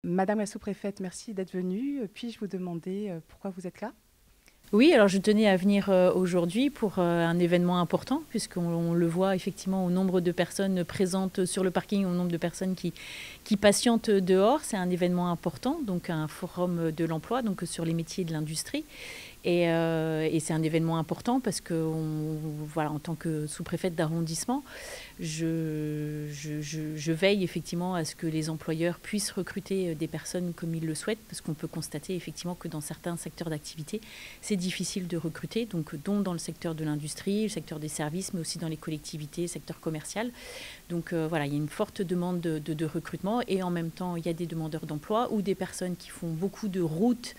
Madame la sous-préfète, merci d'être venue. Puis-je vous demander pourquoi vous êtes là? Oui, alors je tenais à venir aujourd'hui pour un événement important, puisqu'on le voit effectivement au nombre de personnes présentes sur le parking, au nombre de personnes qui patientent dehors. C'est un événement important, donc un forum de l'emploi, donc sur les métiers de l'industrie. Et c'est un événement important parce que, voilà, en tant que sous-préfète d'arrondissement, je veille effectivement à ce que les employeurs puissent recruter des personnes comme ils le souhaitent, parce qu'on peut constater effectivement que dans certains secteurs d'activité, c'est difficile de recruter, donc dont dans le secteur de l'industrie, le secteur des services, mais aussi dans les collectivités, le secteur commercial. Donc voilà, il y a une forte demande de recrutement, et en même temps, il y a des demandeurs d'emploi ou des personnes qui font beaucoup de routes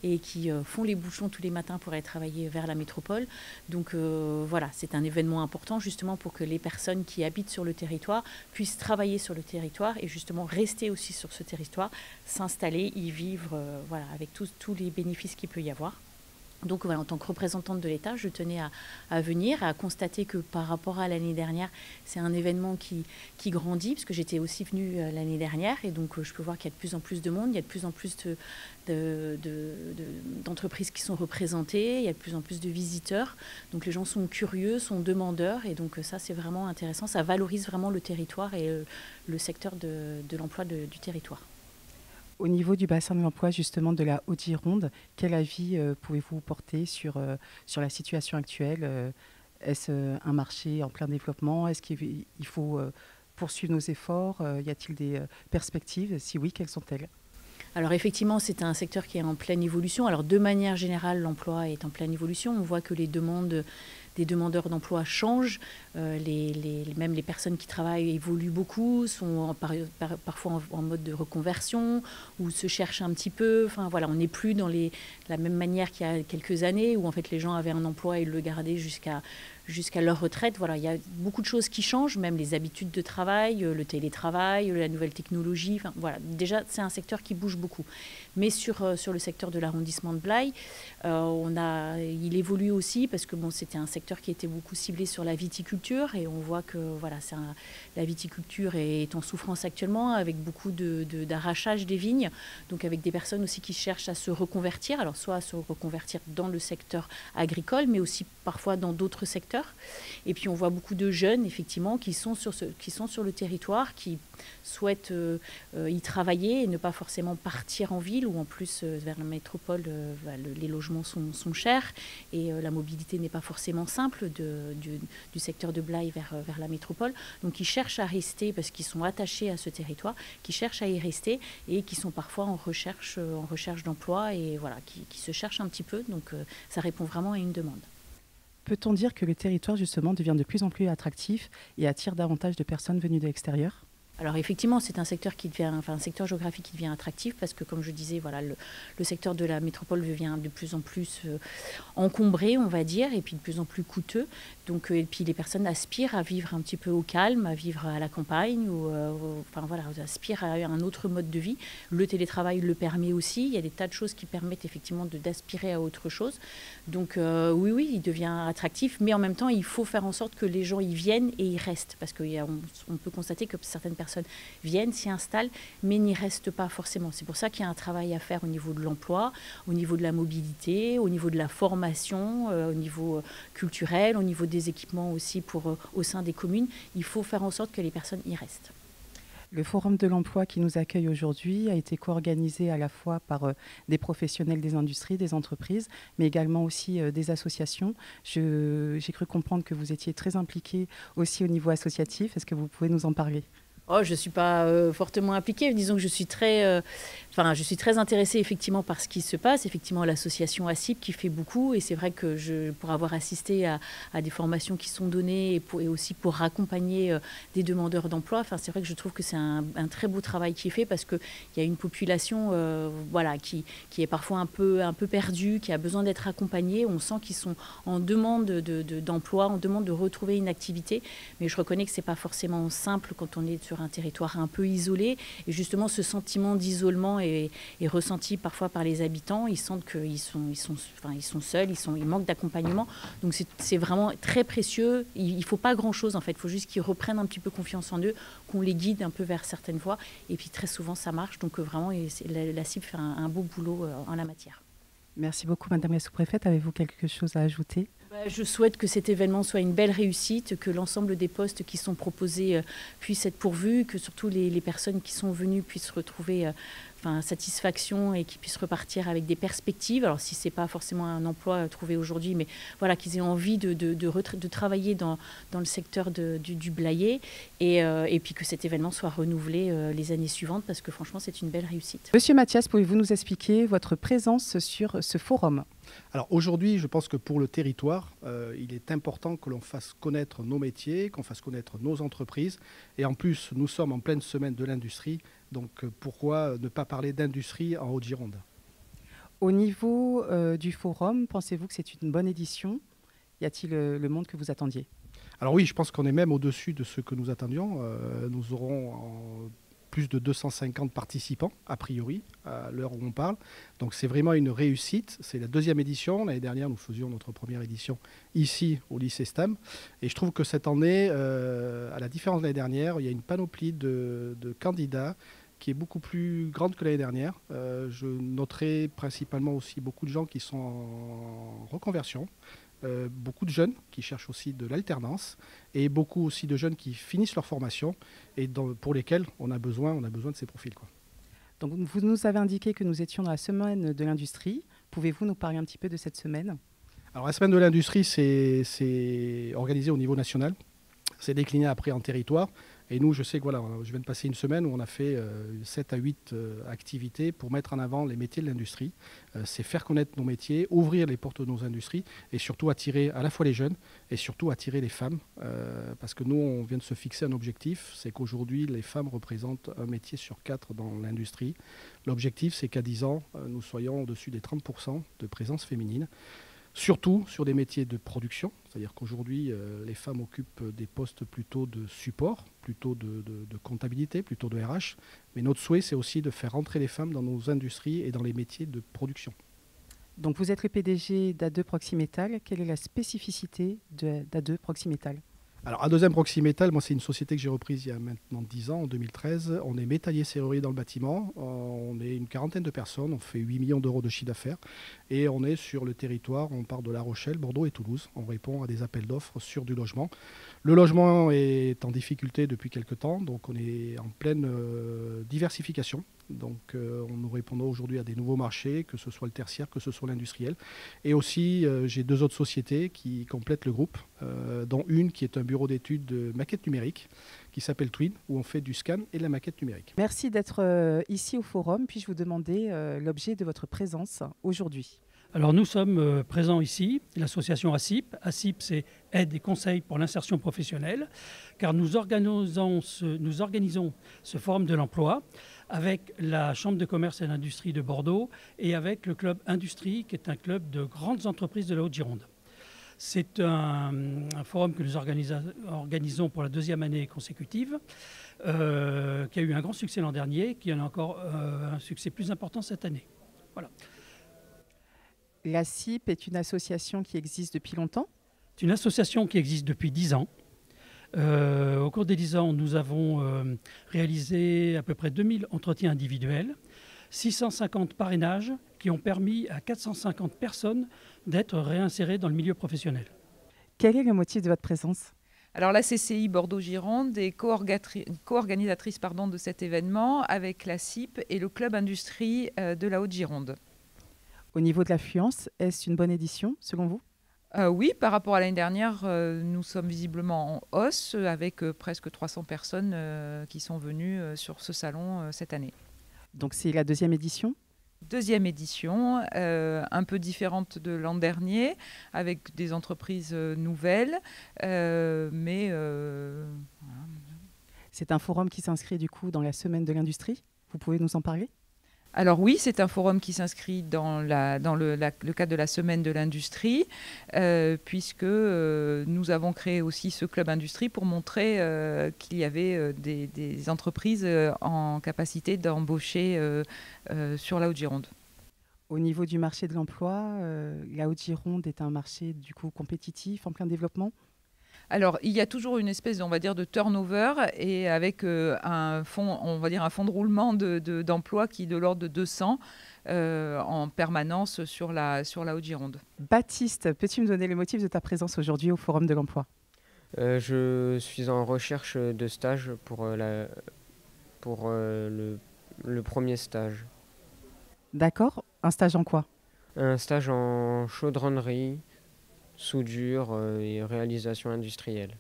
et qui font les bouchons tous les matins pour aller travailler vers la métropole. Donc voilà, c'est un événement important justement pour que les personnes qui habitent sur le territoire puissent travailler sur le territoire et justement rester aussi sur ce territoire, s'installer, y vivre, voilà, avec tous les bénéfices qu'il peut y avoir. Donc voilà, en tant que représentante de l'État, je tenais à venir, à constater que par rapport à l'année dernière, c'est un événement qui grandit, parce que j'étais aussi venue l'année dernière, et donc je peux voir qu'il y a de plus en plus de monde, il y a de plus en plus d'entreprises qui sont représentées, il y a de plus en plus de visiteurs, donc les gens sont curieux, sont demandeurs, et donc ça c'est vraiment intéressant, ça valorise vraiment le territoire et le secteur de l'emploi du territoire. Au niveau du bassin de l'emploi, justement, de la Haute-Gironde, quel avis pouvez-vous porter sur la situation actuelle? Est-ce un marché en plein développement? Est-ce qu'il faut poursuivre nos efforts? Y a-t-il des perspectives? Si oui, quelles sont-elles? Alors effectivement, c'est un secteur qui est en pleine évolution. Alors de manière générale, l'emploi est en pleine évolution. On voit que les demandes des demandeurs d'emploi changent. Même les personnes qui travaillent évoluent beaucoup, sont parfois en mode de reconversion ou se cherchent un petit peu. Enfin voilà, on n'est plus dans la même manière qu'il y a quelques années où en fait les gens avaient un emploi et ils le gardaient jusqu'à leur retraite. Voilà, il y a beaucoup de choses qui changent, même les habitudes de travail, le télétravail, la nouvelle technologie. Enfin, voilà, déjà, c'est un secteur qui bouge beaucoup. Mais sur le secteur de l'arrondissement de Blaye, il évolue aussi parce que bon, c'était un secteur qui était beaucoup ciblé sur la viticulture et on voit que voilà, la viticulture est en souffrance actuellement avec beaucoup d'arrachage des vignes, donc avec des personnes aussi qui cherchent à se reconvertir, alors soit à se reconvertir dans le secteur agricole, mais aussi parfois dans d'autres secteurs. Et puis on voit beaucoup de jeunes effectivement qui sont sur le territoire, qui souhaitent y travailler et ne pas forcément partir en ville où en plus vers la métropole les logements sont chers et la mobilité n'est pas forcément simple du secteur de Blaye vers la métropole. Donc ils cherchent à rester parce qu'ils sont attachés à ce territoire, qui cherchent à y rester et qui sont parfois en recherche d'emploi et voilà, qui se cherchent un petit peu. Donc ça répond vraiment à une demande. Peut-on dire que le territoire, justement, devient de plus en plus attractif et attire davantage de personnes venues de l'extérieur? Alors effectivement, c'est un secteur un secteur géographique qui devient attractif parce que, comme je disais, voilà, le secteur de la métropole devient de plus en plus encombré, on va dire, et puis de plus en plus coûteux. Donc, et puis les personnes aspirent à vivre un petit peu au calme, à vivre à la campagne, enfin voilà, aspirent à un autre mode de vie. Le télétravail le permet aussi. Il y a des tas de choses qui permettent effectivement d'aspirer à autre chose. Donc oui, il devient attractif, mais en même temps, il faut faire en sorte que les gens y viennent et y restent, parce qu'on peut constater que certaines personnes viennent, s'y installent, mais n'y restent pas forcément. C'est pour ça qu'il y a un travail à faire au niveau de l'emploi, au niveau de la mobilité, au niveau de la formation, au niveau culturel, au niveau des équipements aussi au sein des communes. Il faut faire en sorte que les personnes y restent. Le Forum de l'emploi qui nous accueille aujourd'hui a été co-organisé à la fois par des professionnels des industries, des entreprises, mais également aussi des associations. J'ai cru comprendre que vous étiez très impliqué aussi au niveau associatif. Est-ce que vous pouvez nous en parler? Oh, je ne suis pas fortement impliquée. Disons que je suis très intéressée effectivement par ce qui se passe. Effectivement, l'association ACIP qui fait beaucoup. Et c'est vrai que pour avoir assisté à des formations qui sont données et aussi pour accompagner des demandeurs d'emploi, c'est vrai que je trouve que c'est un très beau travail qui est fait parce qu'il y a une population voilà, qui est parfois un peu perdue, qui a besoin d'être accompagnée. On sent qu'ils sont en demande d'emploi, en demande de retrouver une activité. Mais je reconnais que ce n'est pas forcément simple quand on est sur sur un territoire un peu isolé. Et justement, ce sentiment d'isolement est ressenti parfois par les habitants. Ils sentent qu'ils sont seuls, ils manquent d'accompagnement. Donc c'est vraiment très précieux. Il ne faut pas grand-chose en fait. Il faut juste qu'ils reprennent un petit peu confiance en eux, qu'on les guide un peu vers certaines voies. Et puis très souvent, ça marche. Donc vraiment, la CIP fait un beau boulot en la matière. Merci beaucoup, Madame la sous-préfète. Avez-vous quelque chose à ajouter ? Je souhaite que cet événement soit une belle réussite, que l'ensemble des postes qui sont proposés puissent être pourvus, que surtout les personnes qui sont venues puissent retrouver satisfaction et qu'ils puissent repartir avec des perspectives. Alors si ce n'est pas forcément un emploi trouvé aujourd'hui, mais voilà, qu'ils aient envie de travailler dans le secteur du Blayais et puis que cet événement soit renouvelé les années suivantes parce que franchement c'est une belle réussite. Monsieur Mathias, pouvez-vous nous expliquer votre présence sur ce forum ? Alors aujourd'hui, je pense que pour le territoire, il est important que l'on fasse connaître nos métiers, qu'on fasse connaître nos entreprises. Et en plus, nous sommes en pleine semaine de l'industrie. Donc pourquoi ne pas parler d'industrie en Haute-Gironde ? Au niveau du forum, pensez-vous que c'est une bonne édition ? Y a-t-il le monde que vous attendiez ? Alors oui, je pense qu'on est même au-dessus de ce que nous attendions. Nous aurons plus de 250 participants, a priori, à l'heure où on parle. Donc c'est vraiment une réussite. C'est la deuxième édition. L'année dernière, nous faisions notre première édition ici, au lycée STAM. Et je trouve que cette année, à la différence de l'année dernière, il y a une panoplie de candidats qui est beaucoup plus grande que l'année dernière. Je noterai principalement aussi beaucoup de gens qui sont en reconversion. Beaucoup de jeunes qui cherchent aussi de l'alternance et beaucoup aussi de jeunes qui finissent leur formation et pour lesquels on a besoin de ces profils, quoi. Donc vous nous avez indiqué que nous étions dans la semaine de l'industrie. Pouvez-vous nous parler un petit peu de cette semaine ? Alors la semaine de l'industrie, c'est organisé au niveau national. C'est décliné après en territoire. Et nous, je sais que voilà, je viens de passer une semaine où on a fait 7 à 8 activités pour mettre en avant les métiers de l'industrie. C'est faire connaître nos métiers, ouvrir les portes de nos industries et surtout attirer à la fois les jeunes et surtout attirer les femmes. Parce que nous, on vient de se fixer un objectif, c'est qu'aujourd'hui, les femmes représentent un métier sur 4 dans l'industrie. L'objectif, c'est qu'à 10 ans, nous soyons au-dessus des 30% de présence féminine. Surtout sur des métiers de production, c'est-à-dire qu'aujourd'hui, les femmes occupent des postes plutôt de support, plutôt de comptabilité, plutôt de RH. Mais notre souhait, c'est aussi de faire entrer les femmes dans nos industries et dans les métiers de production. Donc vous êtes le PDG d'A2 Proximétal. Quelle est la spécificité d'A2 Proximétal ? Alors, A2M Proximétal, moi, c'est une société que j'ai reprise il y a maintenant 10 ans, en 2013. On est métallier serrurier dans le bâtiment. On est une quarantaine de personnes. On fait 8 millions d'euros de chiffre d'affaires. Et on est sur le territoire. On part de La Rochelle, Bordeaux et Toulouse. On répond à des appels d'offres sur du logement. Le logement est en difficulté depuis quelques temps. Donc, on est en pleine diversification. Donc, nous répondons aujourd'hui à des nouveaux marchés, que ce soit le tertiaire, que ce soit l'industriel. Et aussi, j'ai 2 autres sociétés qui complètent le groupe, dont une qui est un bureau d'études de maquette numérique, qui s'appelle Twin, où on fait du scan et de la maquette numérique. Merci d'être ici au forum. Puis-je vous demander l'objet de votre présence aujourd'hui ? Alors nous sommes présents ici, l'association ACIP. ACIP, c'est Aide et Conseil pour l'insertion professionnelle, car nous organisons ce forum de l'emploi avec la Chambre de commerce et d'industrie de Bordeaux et avec le Club Industrie, qui est un club de grandes entreprises de la Haute-Gironde. C'est un forum que nous organisons pour la 2e année consécutive, qui a eu un grand succès l'an dernier, qui en a encore un succès plus important cette année. Voilà. La CIP est une association qui existe depuis longtemps ? C'est une association qui existe depuis 10 ans. Au cours des 10 ans, nous avons réalisé à peu près 2000 entretiens individuels, 650 parrainages qui ont permis à 450 personnes d'être réinsérées dans le milieu professionnel. Quel est le motif de votre présence ? Alors la CCI Bordeaux-Gironde est co-organisatrice de cet événement avec la CIP et le Club Industrie de la Haute-Gironde. Au niveau de l'affluence, est-ce une bonne édition selon vous ? Oui, par rapport à l'année dernière, nous sommes visiblement en hausse avec presque 300 personnes qui sont venues sur ce salon cette année. Donc c'est la 2e édition ? 2e édition, un peu différente de l'an dernier, avec des entreprises nouvelles, mais... C'est un forum qui s'inscrit du coup dans la semaine de l'industrie. Vous pouvez nous en parler ? Alors oui, c'est un forum qui s'inscrit dans le cadre de la semaine de l'industrie, puisque nous avons créé aussi ce club industrie pour montrer qu'il y avait des entreprises en capacité d'embaucher sur la Haute-Gironde. Au niveau du marché de l'emploi, la Haute-Gironde est un marché du coup compétitif, en plein développement? Alors, il y a toujours une espèce, on va dire, de turnover et avec un fonds, on va dire un fonds de roulement d'emploi qui est de l'ordre de 200 en permanence sur la Haute-Gironde. Baptiste, peux-tu me donner le motif de ta présence aujourd'hui au Forum de l'emploi? Je suis en recherche de stage pour le premier stage. D'accord. Un stage en quoi? Un stage en chaudronnerie, soudure et réalisation industrielle.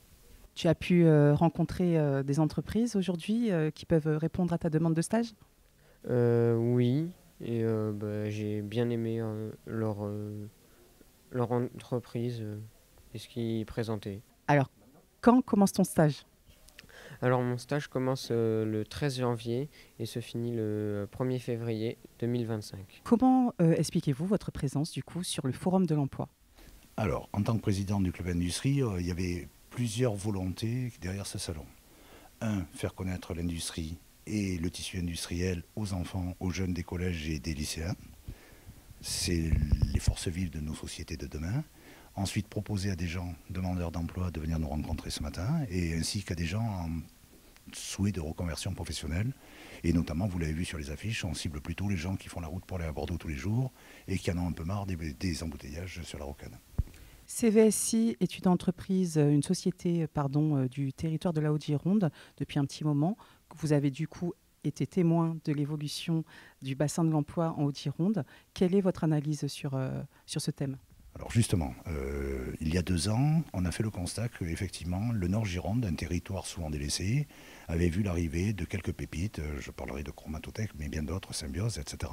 Tu as pu rencontrer des entreprises aujourd'hui qui peuvent répondre à ta demande de stage? Oui, et j'ai bien aimé leur entreprise et ce qu'ils présentaient. Alors, quand commence ton stage? Alors mon stage commence le 13 janvier et se finit le 1er février 2025. Comment expliquez-vous votre présence du coup sur le Forum de l'emploi? Alors, en tant que président du club industrie, il y avait plusieurs volontés derrière ce salon. Un, faire connaître l'industrie et le tissu industriel aux enfants, aux jeunes des collèges et des lycéens. C'est les forces vives de nos sociétés de demain. Ensuite, proposer à des gens demandeurs d'emploi de venir nous rencontrer ce matin, et ainsi qu'à des gens en souhait de reconversion professionnelle. Et notamment, vous l'avez vu sur les affiches, on cible plutôt les gens qui font la route pour aller à Bordeaux tous les jours et qui en ont un peu marre des embouteillages sur la rocade. CVSI est une entreprise, une société du territoire de la Haute-Gironde depuis un petit moment. Vous avez du coup été témoin de l'évolution du bassin de l'emploi en Haute-Gironde. Quelle est votre analyse sur ce thème? Alors justement, il y a 2 ans, on a fait le constat qu'effectivement, le Nord-Gironde, un territoire souvent délaissé, avait vu l'arrivée de quelques pépites, je parlerai de Chromatotech, mais bien d'autres, Symbiose, etc.,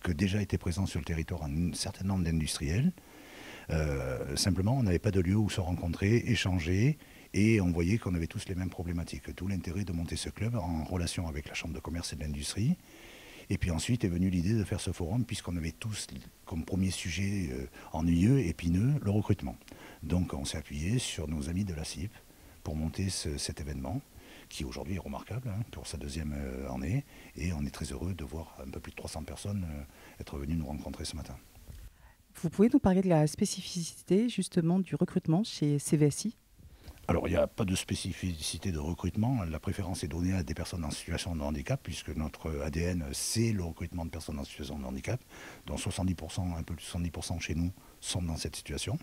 que déjà étaient présents sur le territoire un certain nombre d'industriels. Simplement, on n'avait pas de lieu où se rencontrer, échanger, et on voyait qu'on avait tous les mêmes problématiques. D'où l'intérêt de monter ce club en relation avec la Chambre de commerce et de l'industrie. Et puis ensuite est venue l'idée de faire ce forum, puisqu'on avait tous comme premier sujet ennuyeux, épineux, le recrutement. Donc on s'est appuyé sur nos amis de la CIP pour monter cet événement, qui aujourd'hui est remarquable pour sa 2e année. Et on est très heureux de voir un peu plus de 300 personnes être venues nous rencontrer ce matin. Vous pouvez nous parler de la spécificité justement du recrutement chez CVSI? Alors, il n'y a pas de spécificité de recrutement. La préférence est donnée à des personnes en situation de handicap, puisque notre ADN, c'est le recrutement de personnes en situation de handicap, dont 70%, un peu plus de 70% chez nous, sont dans cette situation.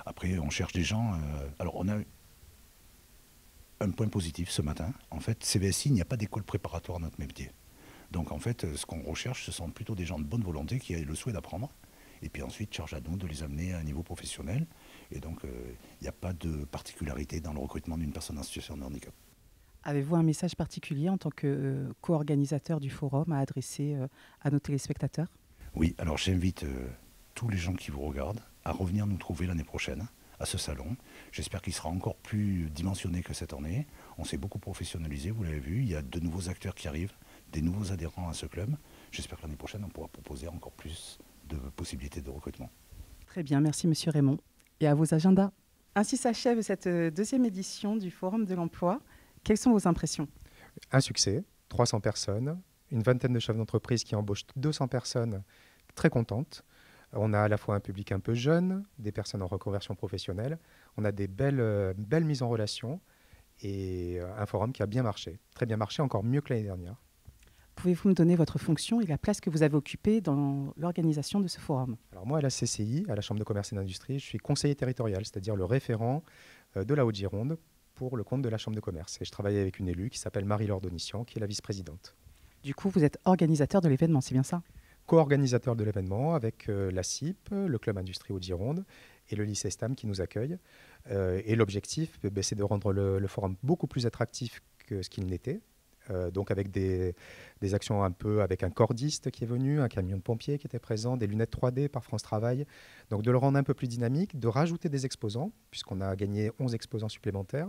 Après, on cherche des gens... alors, on a un point positif ce matin. En fait, CVSI, il n'y a pas d'école préparatoire à notre métier. Donc, en fait, ce qu'on recherche, ce sont plutôt des gens de bonne volonté qui aient le souhait d'apprendre. Et puis ensuite, charge à nous de les amener à un niveau professionnel. Et donc, il n'y a pas de particularité dans le recrutement d'une personne en situation de handicap. Avez-vous un message particulier en tant que co-organisateur du forum à adresser à nos téléspectateurs? Oui, alors j'invite tous les gens qui vous regardent à revenir nous trouver l'année prochaine à ce salon. J'espère qu'il sera encore plus dimensionné que cette année. On s'est beaucoup professionnalisé, vous l'avez vu. Il y a de nouveaux acteurs qui arrivent, des nouveaux adhérents à ce club. J'espère que l'année prochaine, on pourra proposer encore plus de possibilités de recrutement. Très bien, merci Monsieur Raymond. Et à vos agendas. Ainsi s'achève cette 2e édition du Forum de l'emploi. Quelles sont vos impressions? Un succès, 300 personnes, une vingtaine de chefs d'entreprise qui embauchent 200 personnes, très contentes. On a à la fois un public un peu jeune, des personnes en reconversion professionnelle. On a des belles mises en relation et un forum qui a bien marché, très bien marché, encore mieux que l'année dernière. Pouvez-vous me donner votre fonction et la place que vous avez occupée dans l'organisation de ce forum? Alors moi, à la CCI, à la Chambre de commerce et d'industrie, je suis conseiller territorial, c'est-à-dire le référent de la Haute-Gironde pour le compte de la Chambre de commerce. Et je travaille avec une élue qui s'appelle Marie-Laure Donissian, qui est la vice-présidente. Du coup, vous êtes organisateur de l'événement, c'est bien ça? Co-organisateur de l'événement avec la CIP, le Club Industrie Haute-Gironde et le lycée STAM qui nous accueille. Et l'objectif, c'est de rendre le forum beaucoup plus attractif que ce qu'il n'était. Donc avec des actions un peu avec un cordiste qui est venu, un camion de pompiers qui était présent, des lunettes 3D par France Travail. Donc de le rendre un peu plus dynamique, de rajouter des exposants, puisqu'on a gagné 11 exposants supplémentaires,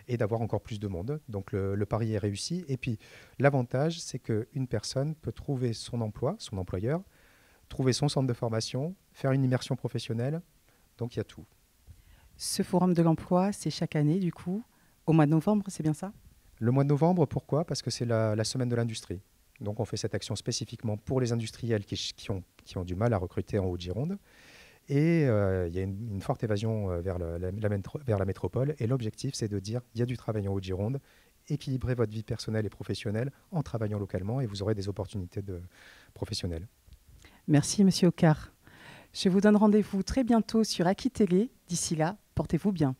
et d'avoir encore plus de monde. Donc le pari est réussi. Et puis l'avantage, c'est qu'une personne peut trouver son emploi, son employeur, trouver son centre de formation, faire une immersion professionnelle. Donc il y a tout. Ce forum de l'emploi, c'est chaque année du coup, au mois de novembre, c'est bien ça? Le mois de novembre, pourquoi? Parce que c'est la semaine de l'industrie. Donc on fait cette action spécifiquement pour les industriels qui ont du mal à recruter en Haute-Gironde. Et il y a une forte évasion vers la métropole. Et l'objectif, c'est de dire il y a du travail en Haute-Gironde, équilibrez votre vie personnelle et professionnelle en travaillant localement et vous aurez des opportunités professionnelles. Merci, Monsieur Ocar. Je vous donne rendez-vous très bientôt sur Aki Télé. D'ici là, portez-vous bien.